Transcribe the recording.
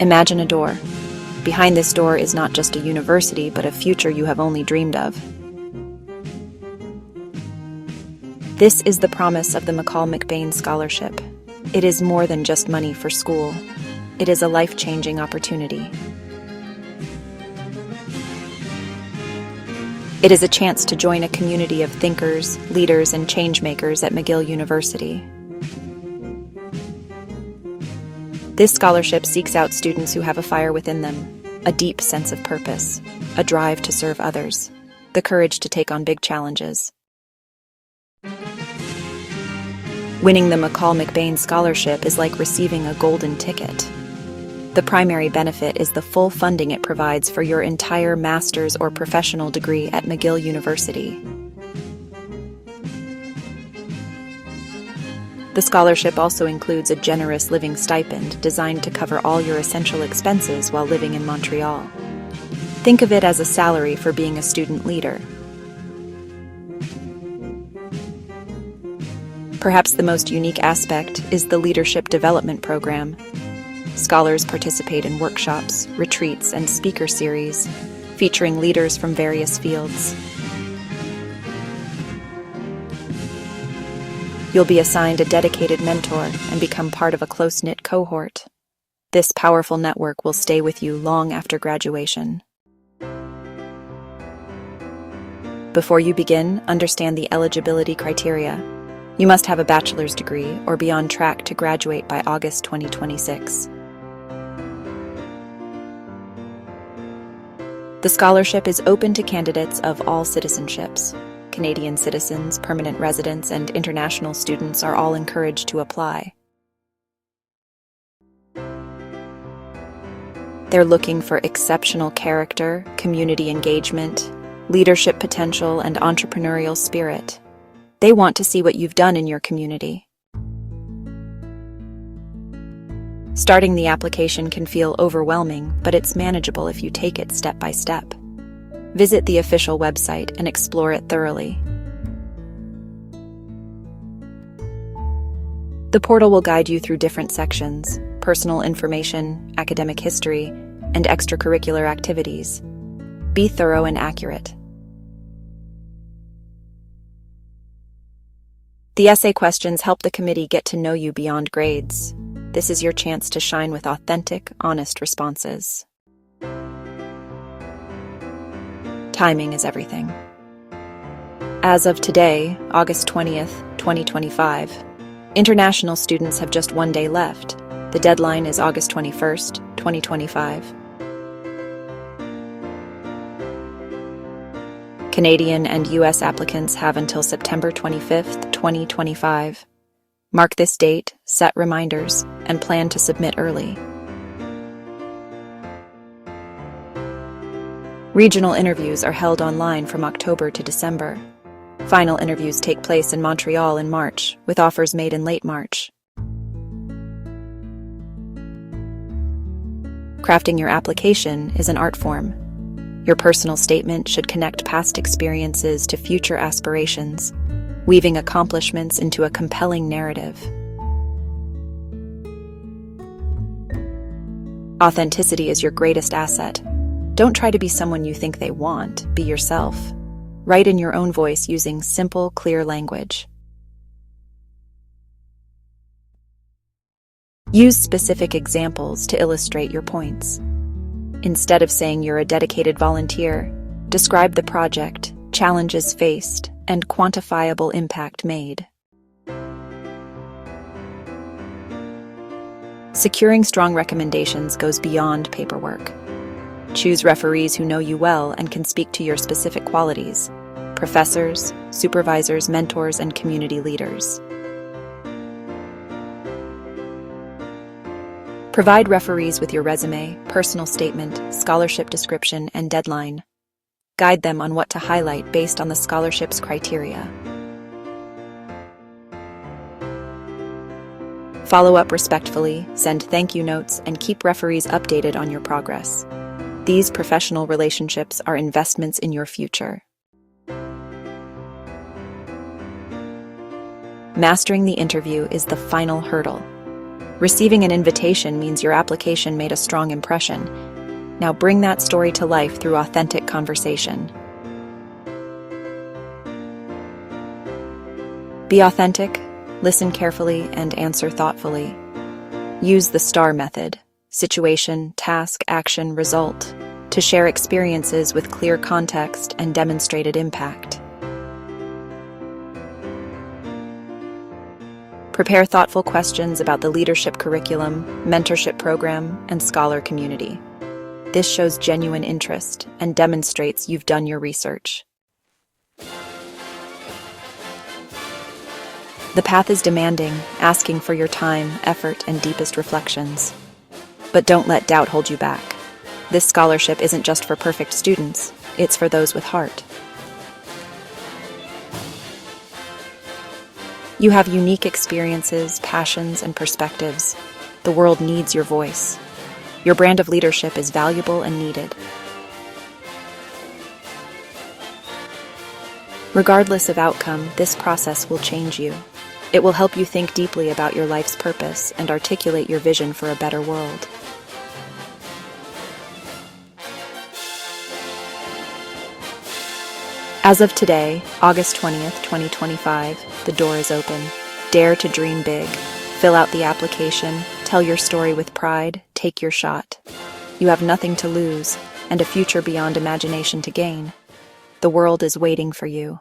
Imagine a door. Behind this door is not just a university, but a future you have only dreamed of. This is the promise of the McCall-McBain Scholarship. It is more than just money for school. It is a life-changing opportunity. It is a chance to join a community of thinkers, leaders, and change-makers at McGill University. This scholarship seeks out students who have a fire within them, a deep sense of purpose, a drive to serve others, the courage to take on big challenges. Winning the McCall-McBain Scholarship is like receiving a golden ticket. The primary benefit is the full funding it provides for your entire master's or professional degree at McGill University. The scholarship also includes a generous living stipend designed to cover all your essential expenses while living in Montreal. Think of it as a salary for being a student leader. Perhaps the most unique aspect is the Leadership Development Program. Scholars participate in workshops, retreats, and speaker series, featuring leaders from various fields. You'll be assigned a dedicated mentor and become part of a close-knit cohort. This powerful network will stay with you long after graduation. Before you begin, understand the eligibility criteria. You must have a bachelor's degree or be on track to graduate by August 2026. The scholarship is open to candidates of all citizenships. Canadian citizens, permanent residents, and international students are all encouraged to apply. They're looking for exceptional character, community engagement, leadership potential, and entrepreneurial spirit. They want to see what you've done in your community. Starting the application can feel overwhelming, but it's manageable if you take it step by step. Visit the official website and explore it thoroughly. The portal will guide you through different sections: personal information, academic history, and extracurricular activities. Be thorough and accurate. The essay questions help the committee get to know you beyond grades. This is your chance to shine with authentic, honest responses. Timing is everything. As of today, August 20th, 2025, international students have just 1 day left. The deadline is August 21st, 2025. Canadian and U.S. applicants have until September 25th, 2025. Mark this date, set reminders, and plan to submit early. Regional interviews are held online from October to December. Final interviews take place in Montreal in March, with offers made in late March. Crafting your application is an art form. Your personal statement should connect past experiences to future aspirations, weaving accomplishments into a compelling narrative. Authenticity is your greatest asset. Don't try to be someone you think they want. Be yourself. Write in your own voice using simple, clear language. Use specific examples to illustrate your points. Instead of saying you're a dedicated volunteer, describe the project, challenges faced, and quantifiable impact made. Securing strong recommendations goes beyond paperwork. Choose referees who know you well and can speak to your specific qualities: professors, supervisors, mentors, and community leaders. Provide referees with your resume, personal statement, scholarship description, and deadline. Guide them on what to highlight based on the scholarship's criteria. Follow up respectfully, send thank you notes, and keep referees updated on your progress. These professional relationships are investments in your future. Mastering the interview is the final hurdle. Receiving an invitation means your application made a strong impression. Now bring that story to life through authentic conversation. Be authentic, listen carefully, and answer thoughtfully. Use the STAR method, situation, task, action, result, to share experiences with clear context and demonstrated impact. Prepare thoughtful questions about the leadership curriculum, mentorship program, and scholar community. This shows genuine interest and demonstrates you've done your research. The path is demanding, asking for your time, effort, and deepest reflections. But don't let doubt hold you back. This scholarship isn't just for perfect students, it's for those with heart. You have unique experiences, passions, and perspectives. The world needs your voice. Your brand of leadership is valuable and needed. Regardless of outcome, this process will change you. It will help you think deeply about your life's purpose and articulate your vision for a better world. As of today, August 20th, 2025, the door is open. Dare to dream big. Fill out the application, tell your story with pride, take your shot. You have nothing to lose, and a future beyond imagination to gain. The world is waiting for you.